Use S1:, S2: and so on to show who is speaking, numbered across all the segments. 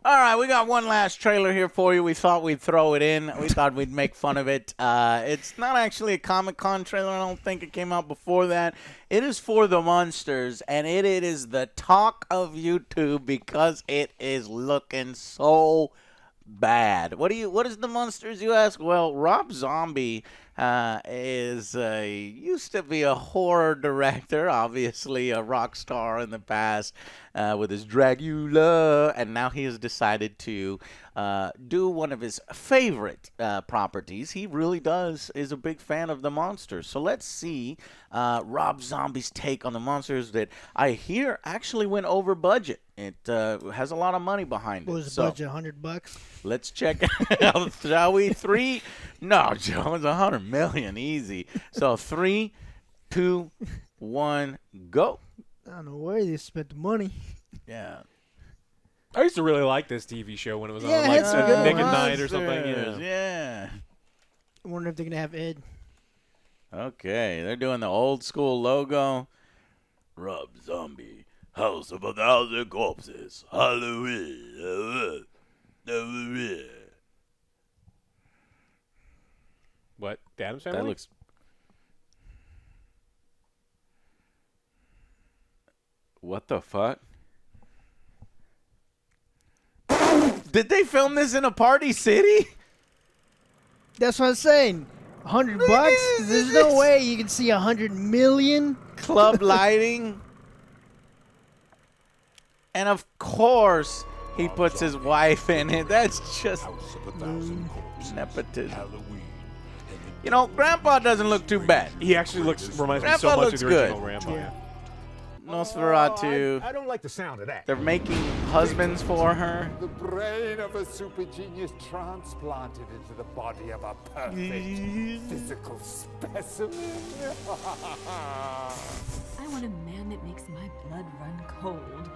S1: All right, we got one last trailer here for you. We thought we'd throw it in. We thought we'd make fun of it. It's not actually a Comic-Con trailer. I don't think it came out before that. It is for the Munsters, and it is the talk of YouTube because it is looking so bad. What is the Munsters, you ask? Well, Rob Zombie used to be a horror director, obviously a rock star in the past with his Dragula, and now he has decided to do one of his favorite properties. He really is a big fan of the Munsters. So let's see Rob Zombie's take on the Munsters that I hear actually went over budget. It has a lot of money behind it.
S2: What was the budget, $100?
S1: Let's check it out, shall we? No, Joe, it's $100 million, easy. So 3, 2, 1, go.
S2: I don't know where they spent the money.
S1: Yeah.
S3: I used to really like this TV show when it was
S2: Yeah,
S3: on,
S2: it
S3: like
S2: had some good
S3: Nick at
S2: ones.
S3: Night or something.
S1: Yeah.
S2: I wonder if they're going to have Ed.
S1: Okay, they're doing the old school logo. Rob Zombie, House of 1,000 Corpses, Halloween.
S3: What? The Addams Family?
S1: That looks. What the fuck? Did they film this in a party city?
S2: That's what I'm saying. $100 bucks? There's no way you can see 100 million.
S1: Club lighting. And of course, he puts his wife in it. That's just nepotism. You know, Grandpa doesn't look too bad.
S3: He actually reminds me
S1: Grandpa
S3: so much
S1: looks
S3: of the original
S1: good.
S3: Grandpa.
S2: Yeah.
S1: Nosferatu.
S4: I don't like the sound of that.
S1: They're making husbands for her.
S4: The brain of a super genius transplanted into the body of a perfect physical specimen.
S5: I want a man that makes my blood run cold.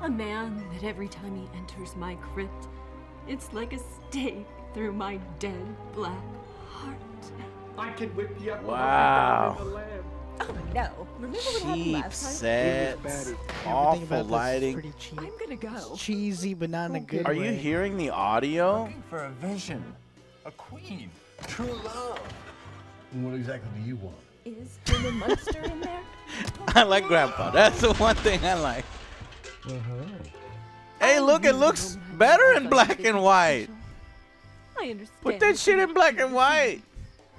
S5: A man that every time he enters my crypt, it's like a stake through my dead black heart.
S4: I can whip you up.
S1: Wow.
S5: Oh no! Remember what happened
S1: Cheap
S5: last time?
S1: sets,
S2: Everything
S1: awful
S2: about this is
S1: lighting.
S2: pretty cheap.
S5: I'm gonna go.
S2: It's cheesy, but not in a good
S1: Are
S2: way.
S1: you hearing the audio?
S6: Looking for a vision, a queen, true love.
S7: What exactly do you want?
S5: Is the monster in there?
S1: I like Grandpa. That's the one thing I like. Hey, look, it looks better in black and white.
S5: I understand.
S1: Put that shit in black and white.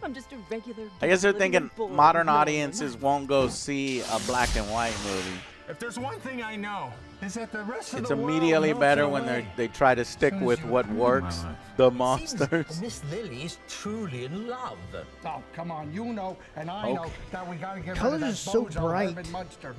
S5: I'm just a regular.
S1: I guess they're
S5: girl living
S1: thinking
S5: in boring
S1: modern
S5: Northern
S1: audiences
S5: Life.
S1: won't go see a black and white movie.
S6: If there's one thing I know, is that the rest of
S1: It's
S6: the world
S1: immediately
S6: melts
S1: better when
S6: away.
S1: they try to stick
S6: Soon as
S1: with
S6: you
S1: what
S6: appear in
S1: works.
S6: my life.
S1: The
S7: And
S1: monsters.
S7: Miss Lily's truly in love.
S4: Oh, come on, you know, and I know that we gotta get
S2: Colors
S4: rid of
S2: are
S4: that
S2: so
S4: bozo
S2: bright.
S4: urban monster.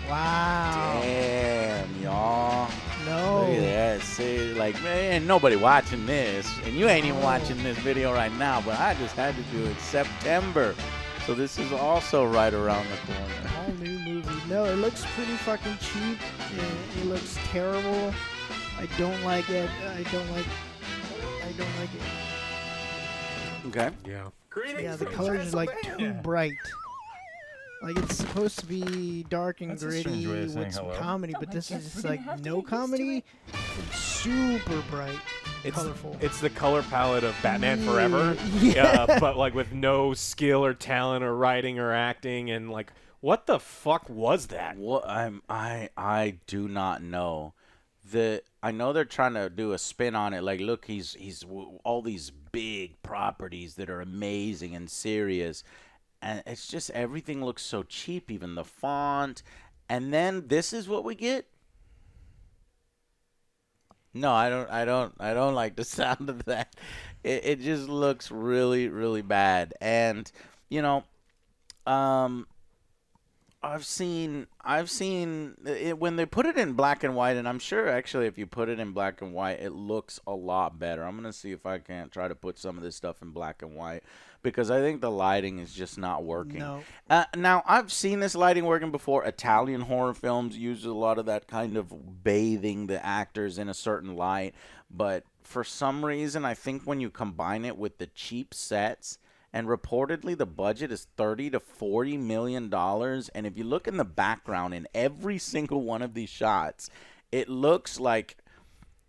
S2: Wow.
S1: Damn, y'all.
S2: No.
S1: Look at that. See, like, man, nobody watching this. And you ain't even watching this video right now, but I just had to do it September. So this is also right around the corner.
S2: All new movie. No, it looks pretty fucking cheap. It looks terrible. I don't like it. I don't like it.
S1: Okay.
S3: Yeah.
S2: Yeah, the colors are like too bright. Like it's supposed to be dark and
S6: That's a
S2: gritty
S6: strange way of saying
S2: with some
S6: hello.
S2: comedy, but this is just like no comedy. It's super bright, colorful.
S3: It's the color palette of Batman Forever.
S2: Yeah.
S3: But like with no skill or talent or writing or acting, and like, what the fuck was that?
S1: What I do not know. I know they're trying to do a spin on it. Like, look, he's all these big properties that are amazing and serious, and it's just everything looks so cheap, even the font. And then this is what we get. No, I don't like the sound of that. It just looks really, really bad. And you know, I've seen it when they put it in black and white, and I'm sure actually if you put it in black and white, it looks a lot better. I'm gonna see if I can't try to put some of this stuff in black and white because I think the lighting is just not working.
S2: No.
S1: Now I've seen this lighting working before. Italian horror films use a lot of that kind of bathing the actors in a certain light, but for some reason I think when you combine it with the cheap sets and reportedly the budget is $30 to $40 million. And if you look in the background in every single one of these shots, it looks like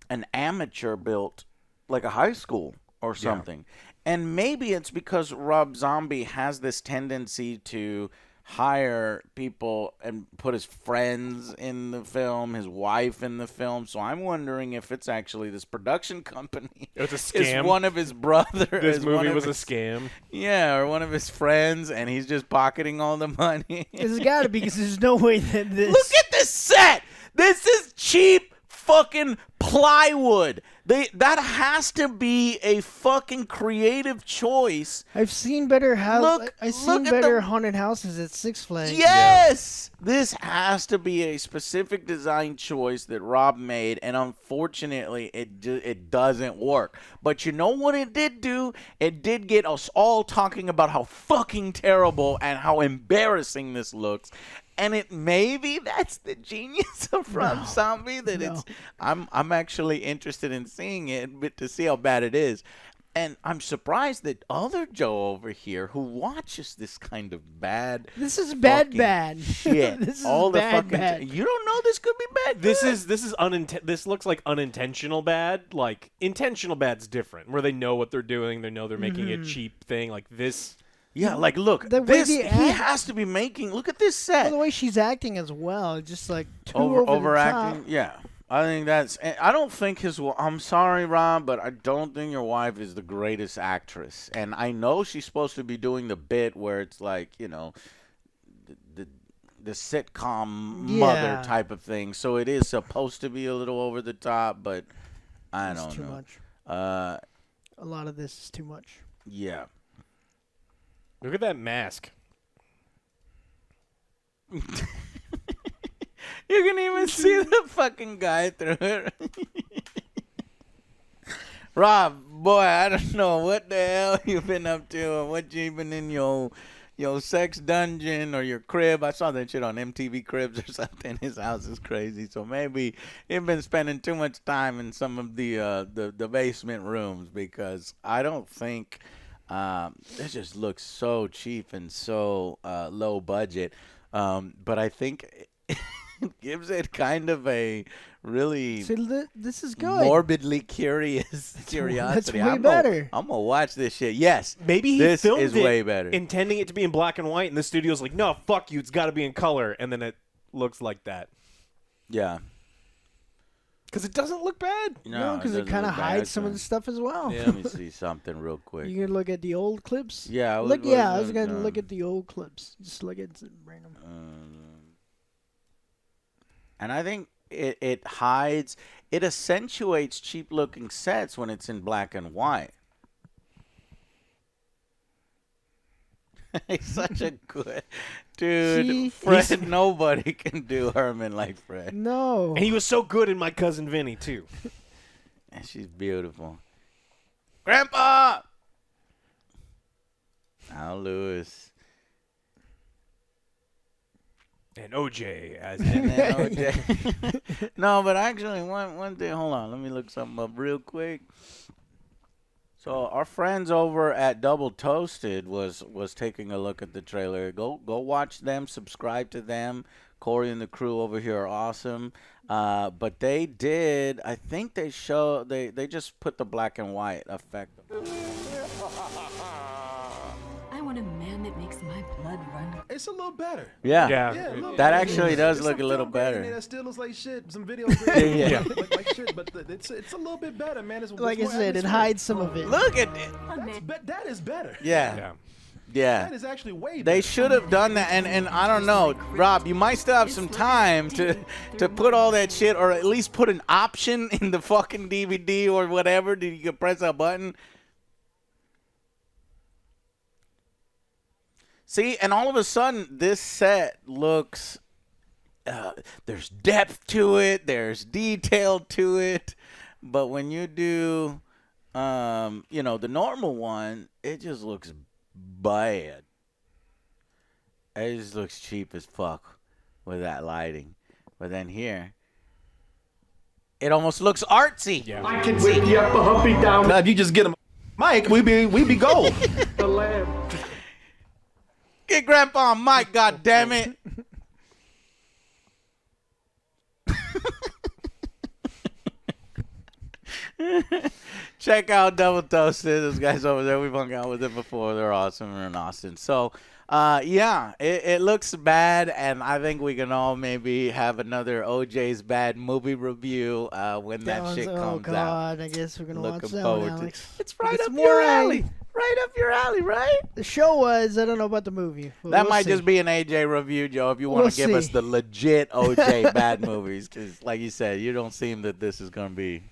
S1: an amateur built, like a high school or something. And maybe it's because Rob Zombie has this tendency to hire people and put his friends in the film, his wife in the film. So I'm wondering if it's actually this production company.
S3: It's a scam.
S1: It's one of his brothers.
S3: This movie was a scam.
S1: Yeah, or one of his friends, and he's just pocketing all the money.
S2: It's got to be, because there's no way that this.
S1: Look at this set. This is cheap fucking plywood. That has to be a fucking creative choice.
S2: I've seen better I've seen
S1: look at
S2: better
S1: the-
S2: haunted houses at Six Flags.
S1: Yes! This has to be a specific design choice that Rob made, and unfortunately, it doesn't work. But you know what it did do? It did get us all talking about how fucking terrible and how embarrassing this looks. And maybe that's the genius of Rob Zombie, that it's I'm actually interested in seeing it, but to see how bad it is. And I'm surprised that OtherJoe over here, who watches this kind of bad,
S2: This is bad,
S1: fucking
S2: bad.
S1: shit,
S2: This is
S1: all the
S2: bad,
S1: fucking
S2: bad.
S1: you don't know this could be bad.
S3: This
S1: good.
S3: is this looks like unintentional bad. Like intentional bad's different, where they know what they're doing. They know they're making a cheap thing. Like this.
S1: Yeah, like look,
S2: The way
S1: this
S2: they
S1: he
S2: act-
S1: has to be making. Look at this set.
S2: Well, the way she's acting as well, just like too
S1: Overacting.
S2: The top.
S1: Yeah, I think that's. I don't think his. I'm sorry, Rob, but I don't think your wife is the greatest actress. And I know she's supposed to be doing the bit where it's like, you know, the sitcom mother type of thing. So it is supposed to be a little over the top, but I
S2: It's
S1: don't
S2: too
S1: know.
S2: much.
S1: Uh,
S2: A lot of this is too much.
S1: yeah.
S3: Look at that mask.
S1: You can even see the fucking guy through it. Rob, boy, I don't know what the hell you've been up to or what you been in your sex dungeon or your crib. I saw that shit on MTV Cribs or something. His house is crazy. So maybe you've been spending too much time in some of the basement rooms, because I don't think it just looks so cheap and so low budget. But I think it gives it kind of a really
S2: See, this is good.
S1: morbidly curiosity.
S2: That's way better.
S1: I'm gonna watch this shit. Yes,
S3: Maybe he
S1: this
S3: filmed
S1: is
S3: it
S1: way better.
S3: intending it to be in black and white, and the studio's like, no, fuck you, it's got to be in color, and then it looks like that.
S1: Yeah.
S3: Because it doesn't look bad.
S2: No, because it
S1: doesn't
S2: kind of
S1: look bad,
S2: hides some of
S1: so-
S2: the stuff as well.
S1: Let me see something real quick.
S2: You can look at the old clips.
S1: Yeah,
S2: Look.
S1: what-
S2: Yeah, I was
S1: what-
S2: gonna look at the old clips. Just look at some random.
S1: And I think it hides, it accentuates cheap looking sets when it's in black and white. He's such a good dude.
S2: See?
S1: Fred, nobody can do Herman like Fred.
S2: No.
S3: And he was so good in My Cousin Vinny, too.
S1: And she's beautiful. Grandpa! Al Lewis.
S3: And OJ as
S1: And then OJ. No, but actually, one thing. Hold on, let me look something up real quick. So our friends over at Double Toasted was taking a look at the trailer. Go watch them. Subscribe to them. Corey and the crew over here are awesome. But they did. I think they just put the black and white effect.
S5: I want a man that makes my blood run.
S8: It's a little better.
S1: Yeah.
S3: Yeah.
S8: Yeah, a little
S1: That
S8: better.
S1: actually does
S8: It's
S1: look
S8: some
S1: a little
S8: film grade in
S1: better.
S8: there that still looks like shit. Some video grade.
S1: Yeah.
S8: like shit, but it's a little bit better, man. It's
S2: Like I
S8: more
S2: said, it
S8: atmospheric.
S2: hides some of it.
S1: Look at it.
S5: A man.
S8: That is better.
S1: Yeah. That
S8: That is actually way better.
S1: They should have done that, and I don't know, Rob, you might still have some time to put all that shit, or at least put an option in the fucking DVD or whatever. You can press a button. See, and all of a sudden, this set looks. There's depth to it. There's detail to it. But when you do, the normal one, it just looks bad. It just looks cheap as fuck with that lighting. But then here, it almost looks artsy.
S3: Yeah.
S9: I can wake you up a humpy down.
S6: Now, if you just get him, Mike, we be gold.
S3: a lamb.
S1: Get Grandpa Mike, goddammit. Check out Double Toasted. Those guys over there, we've hung out with them before. They're awesome. They're in Austin. So, yeah, it looks bad, and I think we can all maybe have another OJ's Bad movie review when that shit comes
S2: Oh
S1: out.
S2: God, I guess we're gonna watch
S1: Looking
S2: that
S1: forward
S2: one,
S1: to
S2: Alex.
S1: It's right
S2: It's
S1: up
S2: more
S1: your
S2: like-
S1: alley. Right up your alley, right?
S2: The show was. I don't know about the movie. But
S1: That
S2: we'll
S1: might
S2: see.
S1: just be an AJ review, Joe, if you want
S2: We'll
S1: to give us
S2: see.
S1: the legit OJ bad movies. Because, like you said, you don't seem that this is going to be,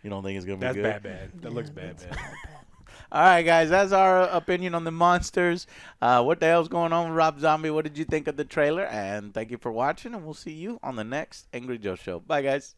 S1: you don't think it's going to be
S3: That's
S1: good?
S3: bad. That looks bad.
S1: All right, guys, that's our opinion on the Munsters. What the hell's going on with Rob Zombie? What did you think of the trailer? And thank you for watching, and we'll see you on the next Angry Joe Show. Bye, guys.